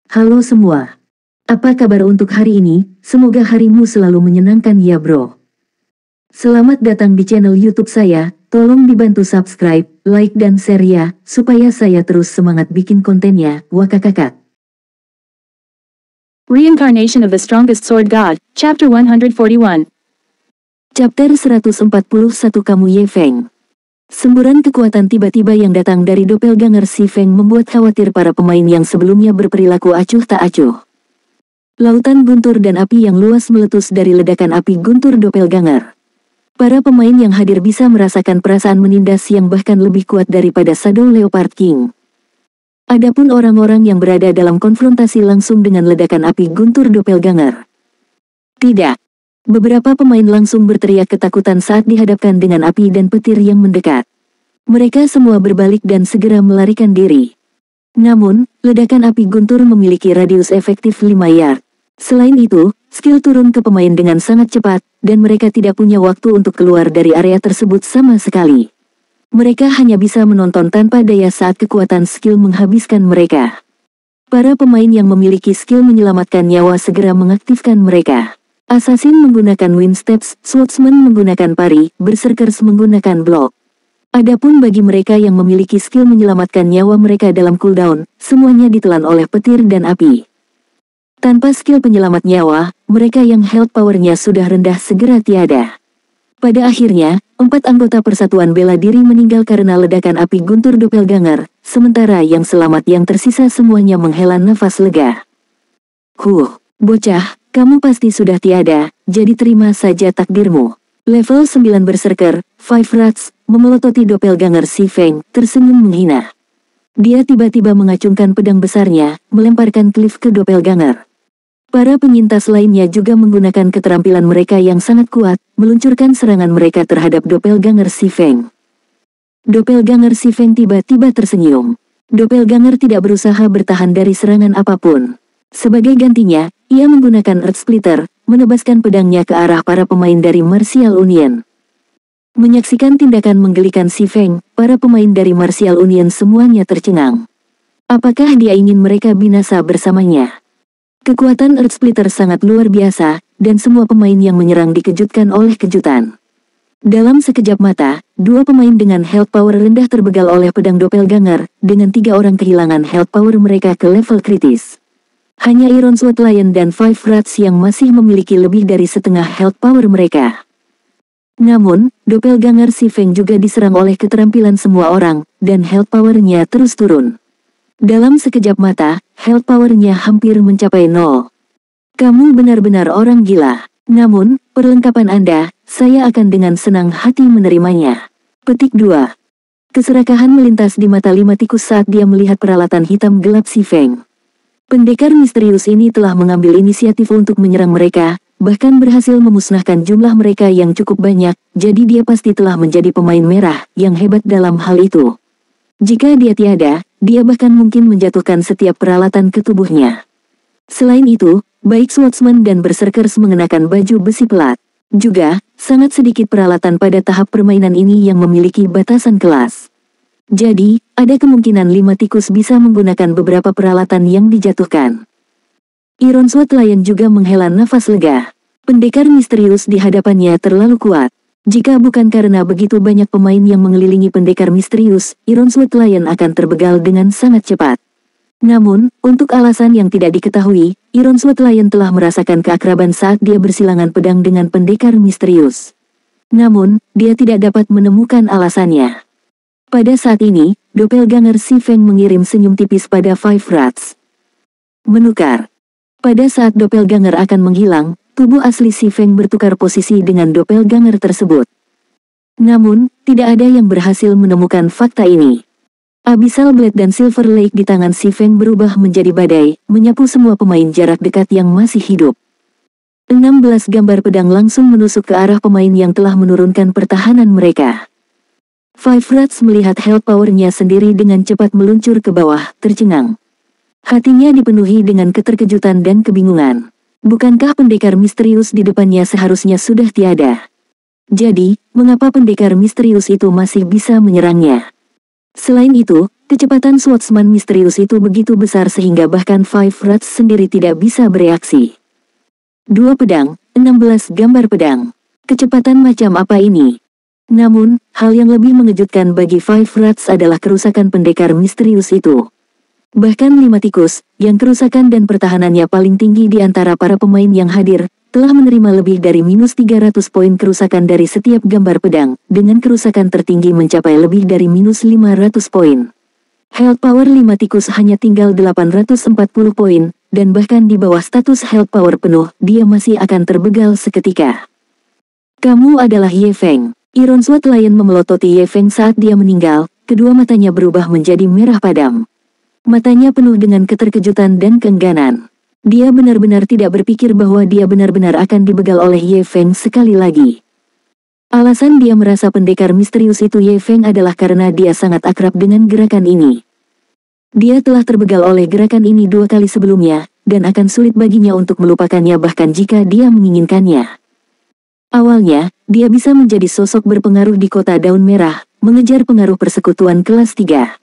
Halo semua. Apa kabar untuk hari ini? Semoga harimu selalu menyenangkan ya bro. Selamat datang di channel YouTube saya. Tolong dibantu subscribe, like dan share ya, supaya saya terus semangat bikin kontennya. Wakakakak. Reincarnation of the Strongest Sword God, Chapter 141. Chapter 141 Kamu Ye Feng. Semburan kekuatan tiba-tiba yang datang dari doppelganger Si Feng membuat khawatir para pemain yang sebelumnya berperilaku acuh tak acuh. Lautan guntur dan api yang luas meletus dari ledakan api guntur doppelganger. Para pemain yang hadir bisa merasakan perasaan menindas yang bahkan lebih kuat daripada Shadow Leopard King. Adapun orang-orang yang berada dalam konfrontasi langsung dengan ledakan api guntur doppelganger. Tidak. Beberapa pemain langsung berteriak ketakutan saat dihadapkan dengan api dan petir yang mendekat. Mereka semua berbalik dan segera melarikan diri. Namun, ledakan api guntur memiliki radius efektif 5 yard. Selain itu, skill turun ke pemain dengan sangat cepat, dan mereka tidak punya waktu untuk keluar dari area tersebut sama sekali. Mereka hanya bisa menonton tanpa daya saat kekuatan skill menghabiskan mereka. Para pemain yang memiliki skill menyelamatkan nyawa segera mengaktifkan mereka. Assassin menggunakan wind steps, swordsman menggunakan pari, berserkers menggunakan block. Adapun bagi mereka yang memiliki skill menyelamatkan nyawa mereka dalam cooldown, semuanya ditelan oleh petir dan api. Tanpa skill penyelamat nyawa, mereka yang health powernya sudah rendah segera tiada. Pada akhirnya, 4 anggota persatuan bela diri meninggal karena ledakan api guntur doppelganger, sementara yang selamat yang tersisa semuanya menghela nafas lega. Bocah, kamu pasti sudah tiada, jadi terima saja takdirmu. Level 9 berserker, 5 rats, memelototi doppelganger Si Feng, tersenyum menghina. Dia tiba-tiba mengacungkan pedang besarnya, melemparkan cliff ke doppelganger. Para penyintas lainnya juga menggunakan keterampilan mereka yang sangat kuat, meluncurkan serangan mereka terhadap doppelganger Si Feng. Doppelganger Si Feng tiba-tiba tersenyum. Doppelganger tidak berusaha bertahan dari serangan apapun. Sebagai gantinya, ia menggunakan Earth Splitter, menebaskan pedangnya ke arah para pemain dari Martial Union. Menyaksikan tindakan menggelikan Si Feng, para pemain dari Martial Union semuanya tercengang. Apakah dia ingin mereka binasa bersamanya? Kekuatan Earth Splitter sangat luar biasa, dan semua pemain yang menyerang dikejutkan oleh kejutan. Dalam sekejap mata, 2 pemain dengan health power rendah terbegal oleh pedang doppelganger, dengan 3 orang kehilangan health power mereka ke level kritis. Hanya Iron Sword Lion dan 5 rats yang masih memiliki lebih dari setengah health power mereka. Namun, doppelganger Si Feng juga diserang oleh keterampilan semua orang, dan health powernya terus turun. Dalam sekejap mata, health powernya hampir mencapai 0. Kamu benar-benar orang gila. Namun, perlengkapan Anda, saya akan dengan senang hati menerimanya. Petik 2. Keserakahan melintas di mata 5 tikus saat dia melihat peralatan hitam gelap Si Feng. Pendekar misterius ini telah mengambil inisiatif untuk menyerang mereka, bahkan berhasil memusnahkan jumlah mereka yang cukup banyak, jadi dia pasti telah menjadi pemain merah yang hebat dalam hal itu. Jika dia tiada, dia bahkan mungkin menjatuhkan setiap peralatan ke tubuhnya. Selain itu, baik swordsman dan berserkers mengenakan baju besi pelat. Juga, sangat sedikit peralatan pada tahap permainan ini yang memiliki batasan kelas. Jadi, ada kemungkinan 5 tikus bisa menggunakan beberapa peralatan yang dijatuhkan. Iron Sword Lion juga menghela nafas lega. Pendekar misterius di hadapannya terlalu kuat. Jika bukan karena begitu banyak pemain yang mengelilingi pendekar misterius, Iron Sword Lion akan terbegal dengan sangat cepat. Namun, untuk alasan yang tidak diketahui, Iron Sword Lion telah merasakan keakraban saat dia bersilangan pedang dengan pendekar misterius. Namun, dia tidak dapat menemukan alasannya. Pada saat ini, doppelganger Si Feng mengirim senyum tipis pada 5 rats. Menukar. Pada saat doppelganger akan menghilang, tubuh asli Si Feng bertukar posisi dengan doppelganger tersebut. Namun, tidak ada yang berhasil menemukan fakta ini. Abyssal Blade dan Silver Lake di tangan Si Feng berubah menjadi badai, menyapu semua pemain jarak dekat yang masih hidup. 16 gambar pedang langsung menusuk ke arah pemain yang telah menurunkan pertahanan mereka. 5 rats melihat health powernya sendiri dengan cepat meluncur ke bawah, tercengang. Hatinya dipenuhi dengan keterkejutan dan kebingungan. Bukankah pendekar misterius di depannya seharusnya sudah tiada? Jadi, mengapa pendekar misterius itu masih bisa menyerangnya? Selain itu, Kecepatan swordsman misterius itu begitu besar sehingga bahkan Five Rats sendiri tidak bisa bereaksi. 2 pedang, 16 gambar pedang. Kecepatan macam apa ini? Namun, hal yang lebih mengejutkan bagi Five Rats adalah kerusakan pendekar misterius itu. Bahkan 5 tikus, yang kerusakan dan pertahanannya paling tinggi di antara para pemain yang hadir, telah menerima lebih dari minus 300 poin kerusakan dari setiap gambar pedang, dengan kerusakan tertinggi mencapai lebih dari minus 500 poin. Health power 5 tikus hanya tinggal 840 poin, dan bahkan di bawah status health power penuh, dia masih akan terbegal seketika. Kamu adalah Ye Feng. Iron Sword Lion memelototi Ye Feng saat dia meninggal, kedua matanya berubah menjadi merah padam. Matanya penuh dengan keterkejutan dan keengganan. Dia benar-benar tidak berpikir bahwa dia benar-benar akan dibegal oleh Ye Feng sekali lagi. Alasan dia merasa pendekar misterius itu Ye Feng adalah karena dia sangat akrab dengan gerakan ini. Dia telah terbegal oleh gerakan ini 2 kali sebelumnya, dan akan sulit baginya untuk melupakannya bahkan jika dia menginginkannya. Awalnya, dia bisa menjadi sosok berpengaruh di kota Daun Merah, mengejar pengaruh persekutuan kelas 3.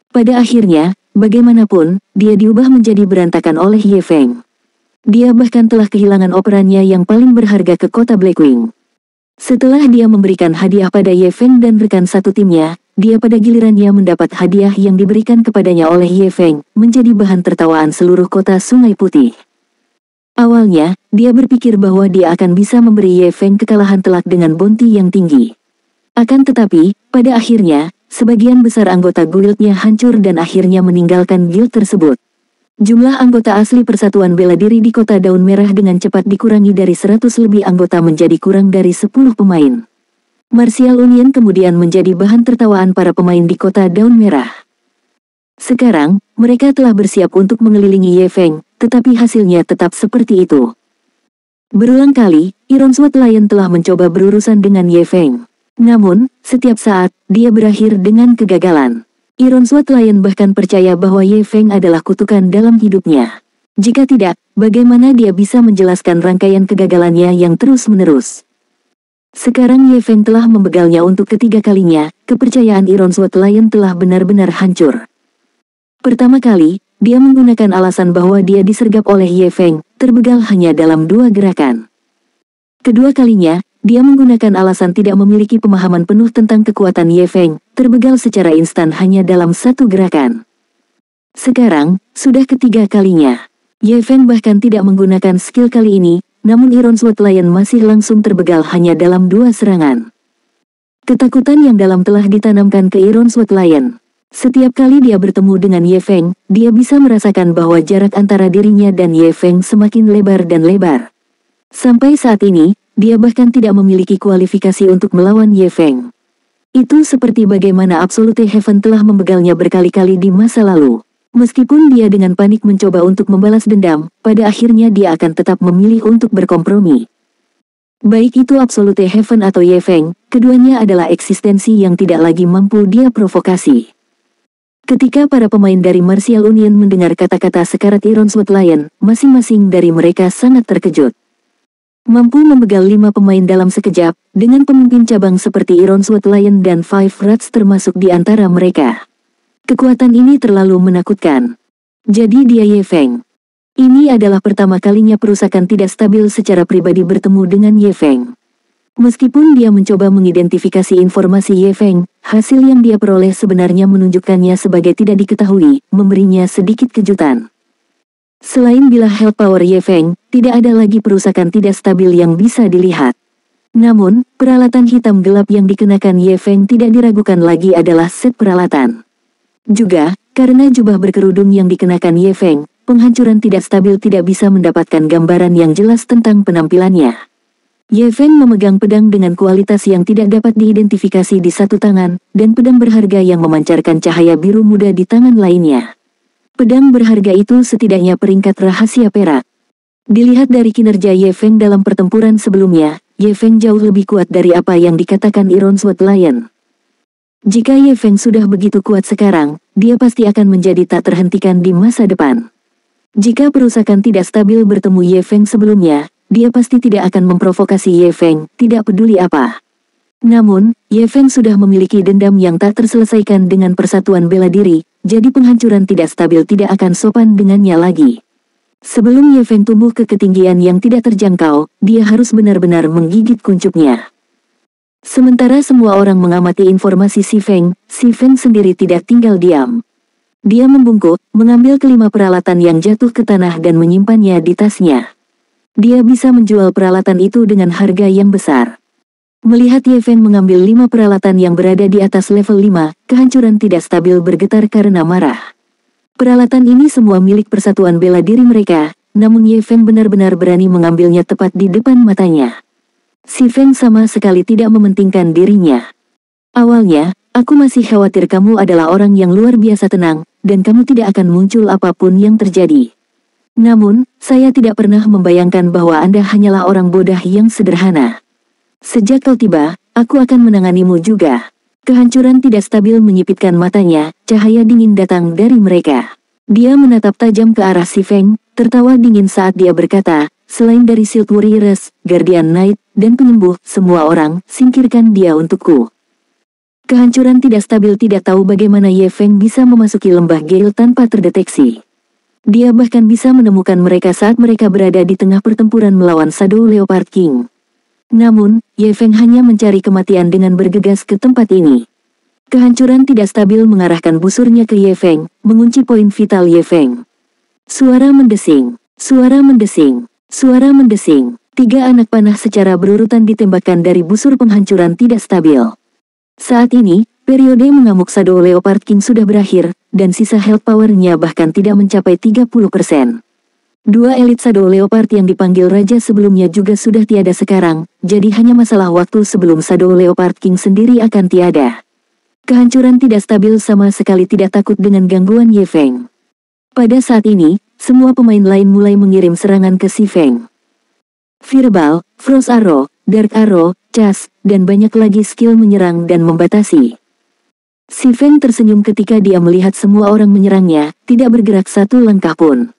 Pada akhirnya, bagaimanapun, dia diubah menjadi berantakan oleh Ye Feng. Dia bahkan telah kehilangan operannya yang paling berharga ke kota Blackwing. Setelah dia memberikan hadiah pada Ye Feng dan rekan satu timnya, dia pada gilirannya mendapat hadiah yang diberikan kepadanya oleh Ye Feng, menjadi bahan tertawaan seluruh kota Sungai Putih. Awalnya, dia berpikir bahwa dia akan bisa memberi Ye Feng kekalahan telak dengan bounty yang tinggi. Akan tetapi, pada akhirnya, sebagian besar anggota guildnya hancur dan akhirnya meninggalkan guild tersebut. Jumlah anggota asli Persatuan Bela Diri di Kota Daun Merah dengan cepat dikurangi dari 100 lebih anggota menjadi kurang dari 10 pemain. Martial Union kemudian menjadi bahan tertawaan para pemain di Kota Daun Merah. Sekarang, mereka telah bersiap untuk mengelilingi Ye Feng, tetapi hasilnya tetap seperti itu. Berulang kali, Iron Sword Lion telah mencoba berurusan dengan Ye Feng. Namun, setiap saat, dia berakhir dengan kegagalan. Iron Sword Lion bahkan percaya bahwa Ye Feng adalah kutukan dalam hidupnya. Jika tidak, bagaimana dia bisa menjelaskan rangkaian kegagalannya yang terus-menerus? Sekarang Ye Feng telah membegalnya untuk ketiga kalinya, kepercayaan Iron Sword Lion telah benar-benar hancur. Pertama kali, dia menggunakan alasan bahwa dia disergap oleh Ye Feng, terbegal hanya dalam 2 gerakan. Kedua kalinya, dia menggunakan alasan tidak memiliki pemahaman penuh tentang kekuatan Ye Feng, terbegal secara instan hanya dalam 1 gerakan. Sekarang, sudah ketiga kalinya. Ye Feng bahkan tidak menggunakan skill kali ini, namun Iron Sword Lion masih langsung terbegal hanya dalam 2 serangan. Ketakutan yang dalam telah ditanamkan ke Iron Sword Lion. Setiap kali dia bertemu dengan Ye Feng, dia bisa merasakan bahwa jarak antara dirinya dan Ye Feng semakin lebar dan lebar. Sampai saat ini, dia bahkan tidak memiliki kualifikasi untuk melawan Ye Feng. Itu seperti bagaimana Absolute Heaven telah membegalnya berkali-kali di masa lalu. Meskipun dia dengan panik mencoba untuk membalas dendam, pada akhirnya dia akan tetap memilih untuk berkompromi. Baik itu Absolute Heaven atau Ye Feng, keduanya adalah eksistensi yang tidak lagi mampu dia provokasi. Ketika para pemain dari Martial Union mendengar kata-kata sekarat Iron Sword Lion, masing-masing dari mereka sangat terkejut. Mampu membegal 5 pemain dalam sekejap, dengan pemimpin cabang seperti Iron Sword Lion dan Five Rats termasuk di antara mereka. Kekuatan ini terlalu menakutkan. Jadi dia Ye Feng. Ini adalah pertama kalinya perusakan tidak stabil secara pribadi bertemu dengan Ye Feng. Meskipun dia mencoba mengidentifikasi informasi Ye Feng, hasil yang dia peroleh sebenarnya menunjukkannya sebagai tidak diketahui, memberinya sedikit kejutan. Selain bila health power Ye Feng, tidak ada lagi perusakan tidak stabil yang bisa dilihat. Namun, peralatan hitam gelap yang dikenakan Ye Feng tidak diragukan lagi adalah set peralatan. Juga, karena jubah berkerudung yang dikenakan Ye Feng, penghancuran tidak stabil tidak bisa mendapatkan gambaran yang jelas tentang penampilannya. Ye Feng memegang pedang dengan kualitas yang tidak dapat diidentifikasi di satu tangan, dan pedang berharga yang memancarkan cahaya biru muda di tangan lainnya. Pedang berharga itu setidaknya peringkat rahasia perak. Dilihat dari kinerja Ye Feng dalam pertempuran sebelumnya, Ye Feng jauh lebih kuat dari apa yang dikatakan Iron Sword Lion. Jika Ye Feng sudah begitu kuat sekarang, dia pasti akan menjadi tak terhentikan di masa depan. Jika perusakan tidak stabil bertemu Ye Feng sebelumnya, dia pasti tidak akan memprovokasi Ye Feng, tidak peduli apa. Namun, Ye Feng sudah memiliki dendam yang tak terselesaikan dengan Persatuan Bela Diri, jadi penghancuran tidak stabil tidak akan sopan dengannya lagi. Sebelum Ye Feng tumbuh ke ketinggian yang tidak terjangkau, dia harus benar-benar menggigit kuncupnya. Sementara semua orang mengamati informasi Si Feng sendiri tidak tinggal diam. Dia membungkuk, mengambil kelima peralatan yang jatuh ke tanah dan menyimpannya di tasnya. Dia bisa menjual peralatan itu dengan harga yang besar. Melihat Ye Feng mengambil 5 peralatan yang berada di atas level 5, kehancuran tidak stabil bergetar karena marah. Peralatan ini semua milik persatuan bela diri mereka, namun Ye Feng benar-benar berani mengambilnya tepat di depan matanya. Si Feng sama sekali tidak mementingkan dirinya. Awalnya, aku masih khawatir kamu adalah orang yang luar biasa tenang, dan kamu tidak akan muncul apapun yang terjadi. Namun, saya tidak pernah membayangkan bahwa Anda hanyalah orang bodoh yang sederhana. Sejak kau tiba, aku akan menanganimu juga. Kehancuran tidak stabil menyipitkan matanya, cahaya dingin datang dari mereka. Dia menatap tajam ke arah Si Feng, tertawa dingin saat dia berkata, selain dari Shield Warriors, Guardian Knight, dan penyembuh, semua orang, singkirkan dia untukku. Kehancuran tidak stabil tidak tahu bagaimana Ye Feng bisa memasuki lembah Gale tanpa terdeteksi. Dia bahkan bisa menemukan mereka saat mereka berada di tengah pertempuran melawan Shadow Leopard King. Namun, Ye Feng hanya mencari kematian dengan bergegas ke tempat ini. Kehancuran tidak stabil mengarahkan busurnya ke Ye Feng, mengunci poin vital Ye Feng. Suara mendesing, suara mendesing, suara mendesing. 3 anak panah secara berurutan ditembakkan dari busur penghancuran tidak stabil. Saat ini, periode mengamuk Shadow Leopard King sudah berakhir, dan sisa health power-nya bahkan tidak mencapai 30%. 2 elit Shadow Leopard yang dipanggil Raja sebelumnya juga sudah tiada sekarang, jadi hanya masalah waktu sebelum Shadow Leopard King sendiri akan tiada. Kehancuran tidak stabil sama sekali tidak takut dengan gangguan Ye Feng. Pada saat ini, semua pemain lain mulai mengirim serangan ke Si Feng. Fireball, Frost Arrow, Dark Arrow, Chas, dan banyak lagi skill menyerang dan membatasi. Si Feng tersenyum ketika dia melihat semua orang menyerangnya, tidak bergerak satu langkah pun.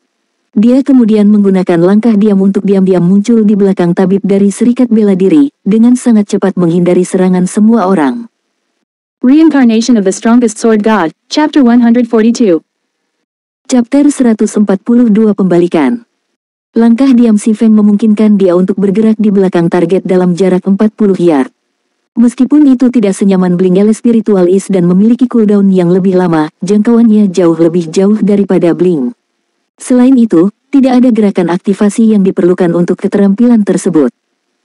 Dia kemudian menggunakan langkah diam untuk diam-diam muncul di belakang tabib dari Serikat Bela Diri, dengan sangat cepat menghindari serangan semua orang. Reincarnation of the Strongest Sword God, Chapter 142. Chapter 142 Pembalikan. Langkah diam Si Feng memungkinkan dia untuk bergerak di belakang target dalam jarak 40 yard. Meskipun itu tidak senyaman Blink Spiritual Is dan memiliki cooldown yang lebih lama, jangkauannya jauh lebih jauh daripada Blink. Selain itu, tidak ada gerakan aktivasi yang diperlukan untuk keterampilan tersebut.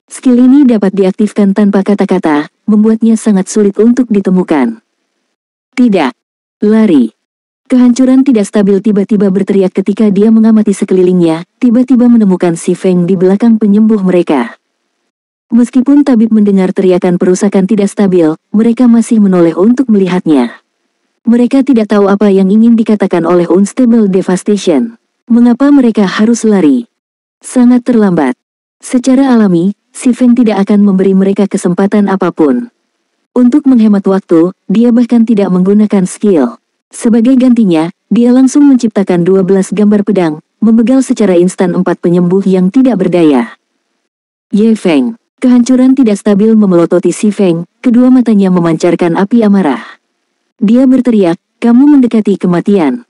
Skill ini dapat diaktifkan tanpa kata-kata, membuatnya sangat sulit untuk ditemukan. Tidak. Lari. Kehancuran tidak stabil tiba-tiba berteriak ketika dia mengamati sekelilingnya, tiba-tiba menemukan Si Feng di belakang penyembuh mereka. Meskipun tabib mendengar teriakan perusakan tidak stabil, mereka masih menoleh untuk melihatnya. Mereka tidak tahu apa yang ingin dikatakan oleh Unstable Devastation. Mengapa mereka harus lari? Sangat terlambat. Secara alami, Si Feng tidak akan memberi mereka kesempatan apapun. Untuk menghemat waktu, dia bahkan tidak menggunakan skill. Sebagai gantinya, dia langsung menciptakan 12 gambar pedang, membegal secara instan 4 penyembuh yang tidak berdaya. Ye Feng. Kehancuran tidak stabil memelototi Si Feng, kedua matanya memancarkan api amarah. Dia berteriak, kamu mendekati kematian.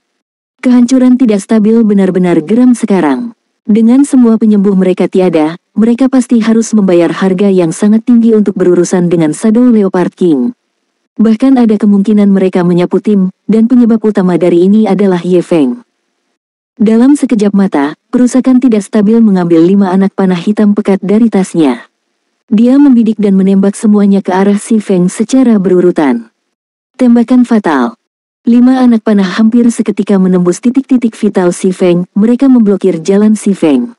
Kehancuran tidak stabil benar-benar geram sekarang. Dengan semua penyembuh mereka tiada, mereka pasti harus membayar harga yang sangat tinggi untuk berurusan dengan Shadow Leopard King. Bahkan ada kemungkinan mereka menyapu tim, dan penyebab utama dari ini adalah Ye Feng. Dalam sekejap mata, perusakan tidak stabil mengambil 5 anak panah hitam pekat dari tasnya. Dia membidik dan menembak semuanya ke arah Si Feng secara berurutan. Tembakan fatal. 5 anak panah hampir seketika menembus titik-titik vital Si Feng, mereka memblokir jalan Si Feng.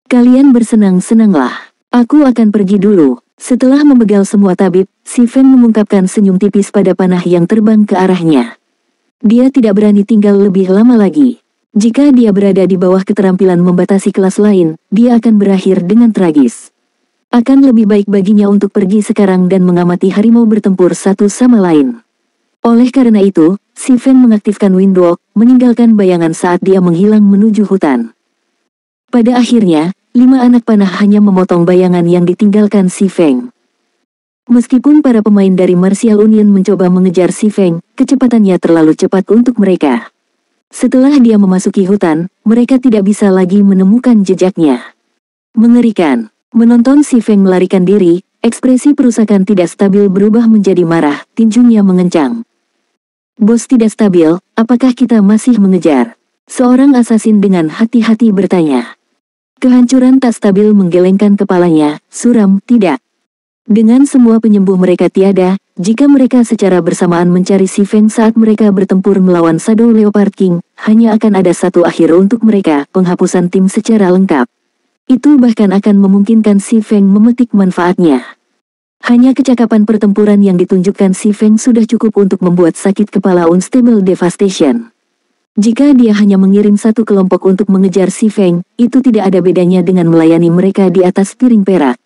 Kalian bersenang-senanglah. Aku akan pergi dulu. Setelah membegal semua tabib, Si Feng mengungkapkan senyum tipis pada panah yang terbang ke arahnya. Dia tidak berani tinggal lebih lama lagi. Jika dia berada di bawah keterampilan membatasi kelas lain, dia akan berakhir dengan tragis. Akan lebih baik baginya untuk pergi sekarang dan mengamati harimau bertempur satu sama lain. Oleh karena itu, Si Feng mengaktifkan Windwalk, meninggalkan bayangan saat dia menghilang menuju hutan. Pada akhirnya, 5 anak panah hanya memotong bayangan yang ditinggalkan Si Feng. Meskipun para pemain dari Martial Union mencoba mengejar si Feng, kecepatannya terlalu cepat untuk mereka. Setelah dia memasuki hutan, mereka tidak bisa lagi menemukan jejaknya. Mengerikan. Menonton si Feng melarikan diri, ekspresi perusakan tidak stabil berubah menjadi marah, tinjunya mengencang. Bos tidak stabil, apakah kita masih mengejar? Seorang asasin dengan hati-hati bertanya. Kehancuran tak stabil menggelengkan kepalanya, suram, tidak. Dengan semua penyembuh mereka tiada, jika mereka secara bersamaan mencari si Feng saat mereka bertempur melawan Shadow Leopard King, hanya akan ada satu akhir untuk mereka, penghapusan tim secara lengkap. Itu bahkan akan memungkinkan si Feng memetik manfaatnya. Hanya kecakapan pertempuran yang ditunjukkan si Feng sudah cukup untuk membuat sakit kepala Unstable Devastation. Jika dia hanya mengirim satu kelompok untuk mengejar si Feng, itu tidak ada bedanya dengan melayani mereka di atas piring perak.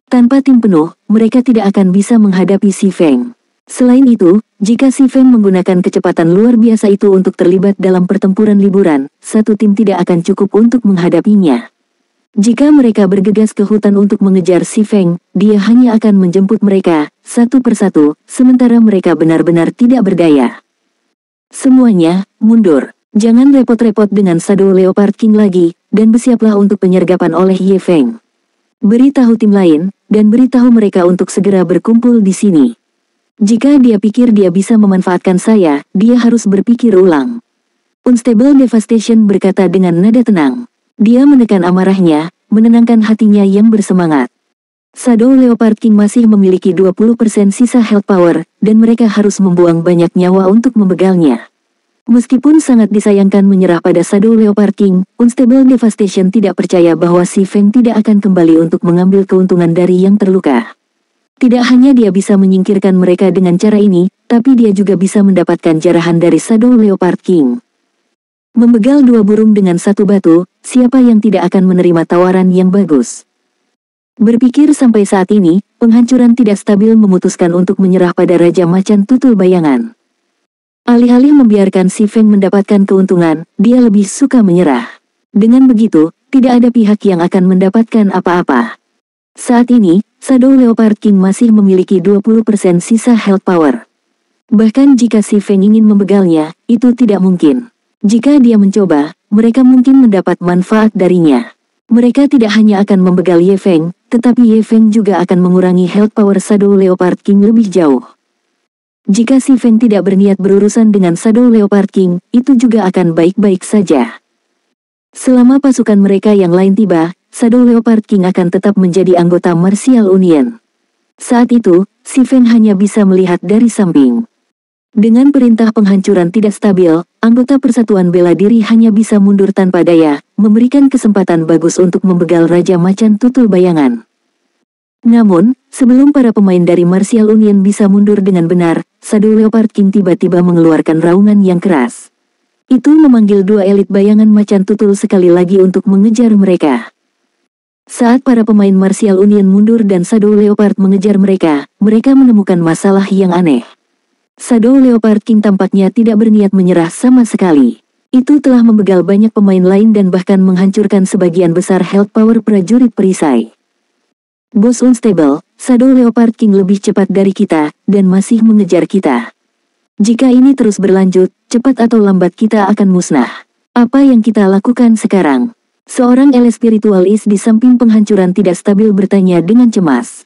Tanpa tim penuh, mereka tidak akan bisa menghadapi si Feng. Selain itu, jika si Feng menggunakan kecepatan luar biasa itu untuk terlibat dalam pertempuran liburan, satu tim tidak akan cukup untuk menghadapinya. Jika mereka bergegas ke hutan untuk mengejar si Feng, dia hanya akan menjemput mereka, satu persatu, sementara mereka benar-benar tidak berdaya. Semuanya, mundur. Jangan repot-repot dengan Shadow Leopard King lagi, dan bersiaplah untuk penyergapan oleh Ye Feng. Beritahu tim lain, dan beritahu mereka untuk segera berkumpul di sini. Jika dia pikir dia bisa memanfaatkan saya, dia harus berpikir ulang. Unstable Devastation berkata dengan nada tenang. Dia menekan amarahnya, menenangkan hatinya yang bersemangat. Shadow Leopard King masih memiliki 20% sisa health power, dan mereka harus membuang banyak nyawa untuk membegalnya. Meskipun sangat disayangkan menyerah pada Shadow Leopard King, Unstable Devastation tidak percaya bahwa si Feng tidak akan kembali untuk mengambil keuntungan dari yang terluka. Tidak hanya dia bisa menyingkirkan mereka dengan cara ini, tapi dia juga bisa mendapatkan jarahan dari Shadow Leopard King. Membegal dua burung dengan satu batu, siapa yang tidak akan menerima tawaran yang bagus? Berpikir sampai saat ini, penghancuran tidak stabil memutuskan untuk menyerah pada Raja Macan Tutul Bayangan. Alih-alih membiarkan si Feng mendapatkan keuntungan, dia lebih suka menyerah. Dengan begitu, tidak ada pihak yang akan mendapatkan apa-apa. Saat ini, Shadow Leopard King masih memiliki 20% sisa health power. Bahkan jika si Feng ingin membegalnya, itu tidak mungkin. Jika dia mencoba, mereka mungkin mendapat manfaat darinya. Mereka tidak hanya akan membegal Ye Feng, tetapi Ye Feng juga akan mengurangi health power Shadow Leopard King lebih jauh. Jika si Feng tidak berniat berurusan dengan Shadow Leopard King, itu juga akan baik-baik saja. Selama pasukan mereka yang lain tiba, Shadow Leopard King akan tetap menjadi anggota Martial Union. Saat itu, si Feng hanya bisa melihat dari samping. Dengan perintah penghancuran tidak stabil, anggota Persatuan Bela Diri hanya bisa mundur tanpa daya, memberikan kesempatan bagus untuk membegal Raja Macan Tutul Bayangan. Namun, sebelum para pemain dari Martial Union bisa mundur dengan benar, Shadow Leopard King tiba-tiba mengeluarkan raungan yang keras. Itu memanggil dua elit bayangan Macan Tutul sekali lagi untuk mengejar mereka. Saat para pemain Martial Union mundur dan Shadow Leopard mengejar mereka menemukan masalah yang aneh. Shadow Leopard King tampaknya tidak berniat menyerah sama sekali. Itu telah membegal banyak pemain lain dan bahkan menghancurkan sebagian besar health power prajurit perisai. Bos Unstable, Shadow Leopard King lebih cepat dari kita, dan masih mengejar kita. Jika ini terus berlanjut, cepat atau lambat kita akan musnah. Apa yang kita lakukan sekarang? Seorang ele spiritualis di samping penghancuran tidak stabil bertanya dengan cemas.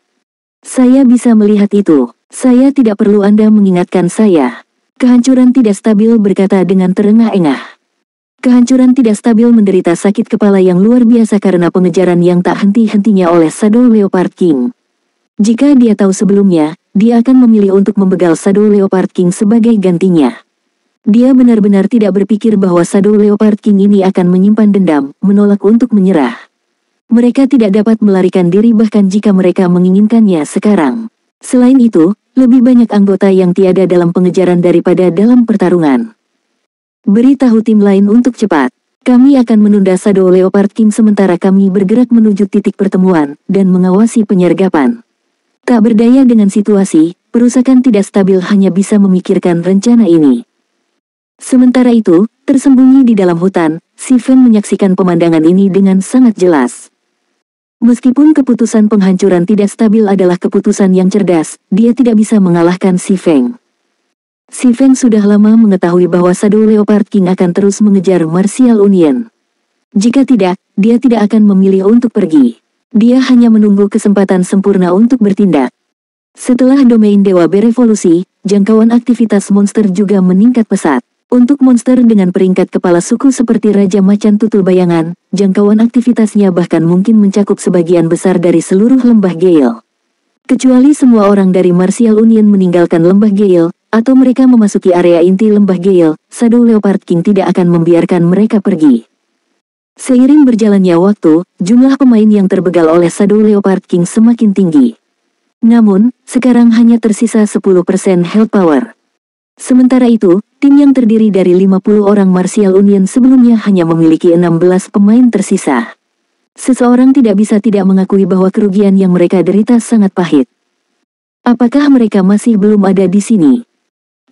Saya bisa melihat itu. Saya tidak perlu Anda mengingatkan saya. Kehancuran tidak stabil berkata dengan terengah-engah. Kehancuran tidak stabil menderita sakit kepala yang luar biasa karena pengejaran yang tak henti-hentinya oleh Shadow Leopard King. Jika dia tahu sebelumnya, dia akan memilih untuk membegal Shadow Leopard King sebagai gantinya. Dia benar-benar tidak berpikir bahwa Shadow Leopard King ini akan menyimpan dendam, menolak untuk menyerah. Mereka tidak dapat melarikan diri bahkan jika mereka menginginkannya sekarang. Selain itu, lebih banyak anggota yang tiada dalam pengejaran daripada dalam pertarungan. Beritahu tim lain untuk cepat. Kami akan menunda Shadow Leopard King sementara kami bergerak menuju titik pertemuan dan mengawasi penyergapan. Tak berdaya dengan situasi, perusakan tidak stabil hanya bisa memikirkan rencana ini. Sementara itu, tersembunyi di dalam hutan, si Feng menyaksikan pemandangan ini dengan sangat jelas. Meskipun keputusan penghancuran tidak stabil adalah keputusan yang cerdas, dia tidak bisa mengalahkan Si Feng. Si Feng sudah lama mengetahui bahwa Shadow Leopard King akan terus mengejar Martial Union. Jika tidak, dia tidak akan memilih untuk pergi. Dia hanya menunggu kesempatan sempurna untuk bertindak. Setelah domain dewa berevolusi, jangkauan aktivitas monster juga meningkat pesat. Untuk monster dengan peringkat kepala suku seperti Raja Macan Tutul Bayangan, jangkauan aktivitasnya bahkan mungkin mencakup sebagian besar dari seluruh lembah Gale. Kecuali semua orang dari Martial Union meninggalkan lembah Gale, atau mereka memasuki area inti lembah Gale, Shadow Leopard King tidak akan membiarkan mereka pergi. Seiring berjalannya waktu, jumlah pemain yang terbegal oleh Shadow Leopard King semakin tinggi. Namun, sekarang hanya tersisa 10% health power. Sementara itu, tim yang terdiri dari 50 orang Martial Union sebelumnya hanya memiliki 16 pemain tersisa. Seseorang tidak bisa tidak mengakui bahwa kerugian yang mereka derita sangat pahit. Apakah mereka masih belum ada di sini?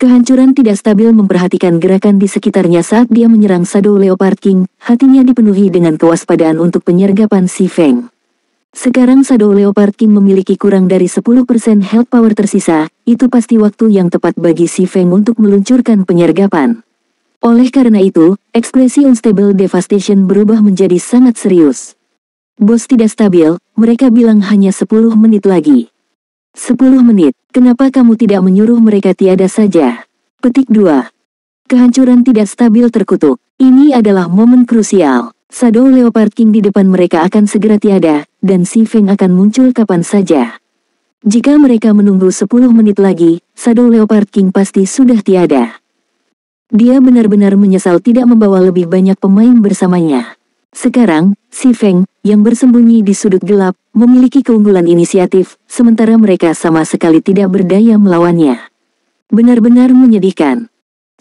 Kehancuran tidak stabil memperhatikan gerakan di sekitarnya saat dia menyerang Shadow Leopard King, hatinya dipenuhi dengan kewaspadaan untuk penyergapan Si Feng. Sekarang Shadow Leopard King memiliki kurang dari 10% health power tersisa, itu pasti waktu yang tepat bagi Si Feng untuk meluncurkan penyergapan. Oleh karena itu, ekspresi Unstable Devastation berubah menjadi sangat serius. Bos tidak stabil, mereka bilang hanya 10 menit lagi. 10 menit, kenapa kamu tidak menyuruh mereka tiada saja? Petik 2. Kehancuran tidak stabil terkutuk, ini adalah momen krusial. Shadow Leopard King di depan mereka akan segera tiada, dan Si Feng akan muncul kapan saja. Jika mereka menunggu 10 menit lagi, Shadow Leopard King pasti sudah tiada. Dia benar-benar menyesal tidak membawa lebih banyak pemain bersamanya. Sekarang, Si Feng, yang bersembunyi di sudut gelap, memiliki keunggulan inisiatif, sementara mereka sama sekali tidak berdaya melawannya. Benar-benar menyedihkan.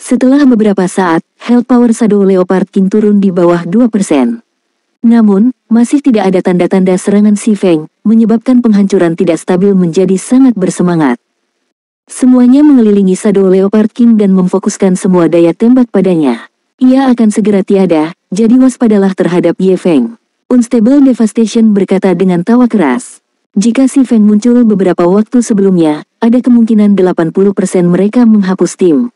Setelah beberapa saat, health power Shadow Leopard King turun di bawah 2%. Namun, masih tidak ada tanda-tanda serangan Si Feng, menyebabkan penghancuran tidak stabil menjadi sangat bersemangat. Semuanya mengelilingi Shadow Leopard King dan memfokuskan semua daya tembak padanya. Ia akan segera tiada, jadi waspadalah terhadap Ye Feng. Unstable Devastation berkata dengan tawa keras. Jika Si Feng muncul beberapa waktu sebelumnya, ada kemungkinan 80% mereka menghapus tim.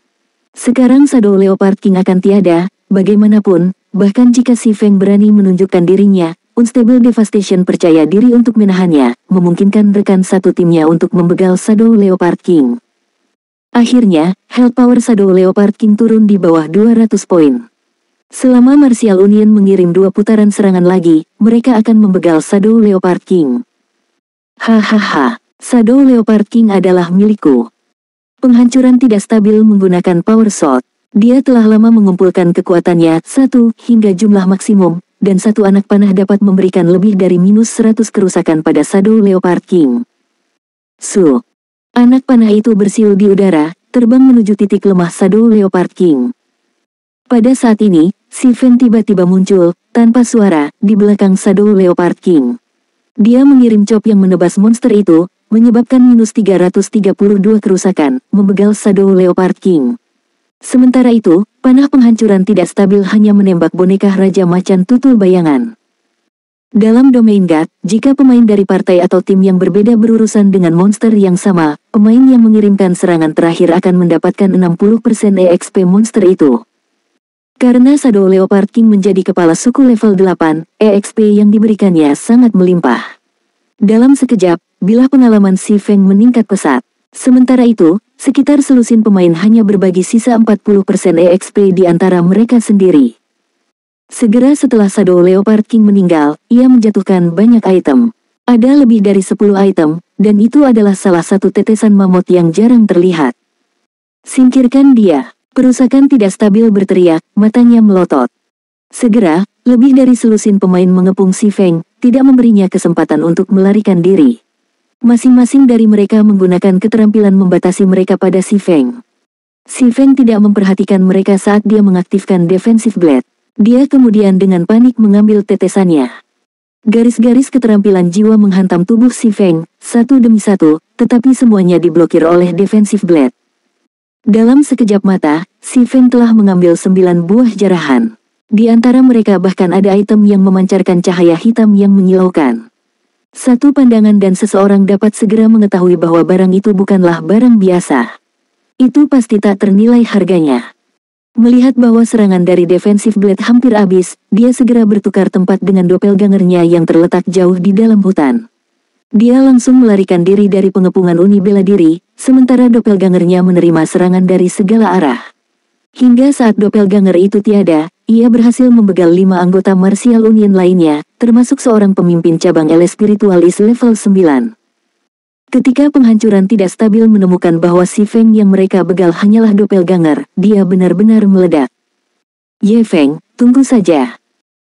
Sekarang Shadow Leopard King akan tiada, bagaimanapun, bahkan jika Si Feng berani menunjukkan dirinya, Unstable Devastation percaya diri untuk menahannya, memungkinkan rekan satu timnya untuk membegal Shadow Leopard King. Akhirnya, health power Shadow Leopard King turun di bawah 200 poin. Selama Martial Union mengirim 2 putaran serangan lagi, mereka akan membegal Shadow Leopard King. Hahaha, Shadow Leopard King adalah milikku. Penghancuran tidak stabil menggunakan power shot. Dia telah lama mengumpulkan kekuatannya 1 hingga jumlah maksimum, dan satu anak panah dapat memberikan lebih dari -100 kerusakan pada Shadow Leopard King. Anak panah itu bersiul di udara, terbang menuju titik lemah Shadow Leopard King. Pada saat ini, Si Feng tiba-tiba muncul, tanpa suara, di belakang Shadow Leopard King. Dia mengirim chop yang menebas monster itu, menyebabkan -332 kerusakan, membegal Shadow Leopard King. Sementara itu, panah penghancuran tidak stabil hanya menembak boneka Raja Macan Tutul Bayangan. Dalam domain God, jika pemain dari partai atau tim yang berbeda berurusan dengan monster yang sama, pemain yang mengirimkan serangan terakhir akan mendapatkan 60% EXP monster itu. Karena Shadow Leopard King menjadi kepala suku level 8, EXP yang diberikannya sangat melimpah. Dalam sekejap, bilah pengalaman Si Feng meningkat pesat. Sementara itu, sekitar selusin pemain hanya berbagi sisa 40% EXP di antara mereka sendiri. Segera setelah Shadow Leopard King meninggal, ia menjatuhkan banyak item. Ada lebih dari 10 item, dan itu adalah salah satu tetesan mamut yang jarang terlihat. Singkirkan dia. Kerusakan tidak stabil berteriak, matanya melotot. Segera, lebih dari selusin pemain mengepung Si Feng, tidak memberinya kesempatan untuk melarikan diri. Masing-masing dari mereka menggunakan keterampilan membatasi mereka pada Si Feng. Si Feng tidak memperhatikan mereka saat dia mengaktifkan Defensive Blade. Dia kemudian dengan panik mengambil tetesannya. Garis-garis keterampilan jiwa menghantam tubuh Si Feng, satu demi satu, tetapi semuanya diblokir oleh Defensive Blade. Dalam sekejap mata, Si Feng telah mengambil 9 buah jarahan. Di antara mereka bahkan ada item yang memancarkan cahaya hitam yang menyilaukan. Satu pandangan dan seseorang dapat segera mengetahui bahwa barang itu bukanlah barang biasa. Itu pasti tak ternilai harganya. Melihat bahwa serangan dari defensive blade hampir habis, dia segera bertukar tempat dengan doppelgangernya yang terletak jauh di dalam hutan. Dia langsung melarikan diri dari pengepungan uni bela diri, sementara doppelgangernya menerima serangan dari segala arah. Hingga saat doppelganger itu tiada, ia berhasil membegal 5 anggota Martial Union lainnya, termasuk seorang pemimpin cabang El Spiritualis level 9. Ketika penghancuran tidak stabil menemukan bahwa si Feng yang mereka begal hanyalah doppelganger, dia benar-benar meledak. Ye Feng, tunggu saja.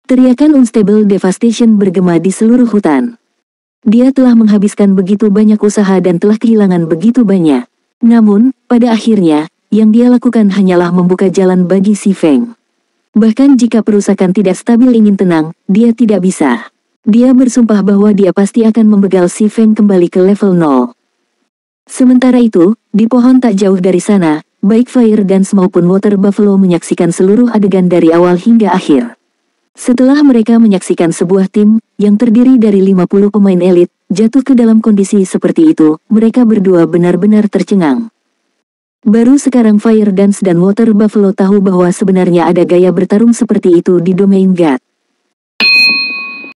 Teriakan Unstable Devastation bergema di seluruh hutan. Dia telah menghabiskan begitu banyak usaha dan telah kehilangan begitu banyak. Namun, pada akhirnya, yang dia lakukan hanyalah membuka jalan bagi si Feng. Bahkan jika perusakan tidak stabil ingin tenang, dia tidak bisa. Dia bersumpah bahwa dia pasti akan membegal si Feng kembali ke level 0. Sementara itu, di pohon tak jauh dari sana, baik Fire Dance maupun Water Buffalo menyaksikan seluruh adegan dari awal hingga akhir. Setelah mereka menyaksikan sebuah tim, yang terdiri dari 50 pemain elit, jatuh ke dalam kondisi seperti itu, mereka berdua benar-benar tercengang. Baru sekarang Fire Dance dan Water Buffalo tahu bahwa sebenarnya ada gaya bertarung seperti itu di domain God.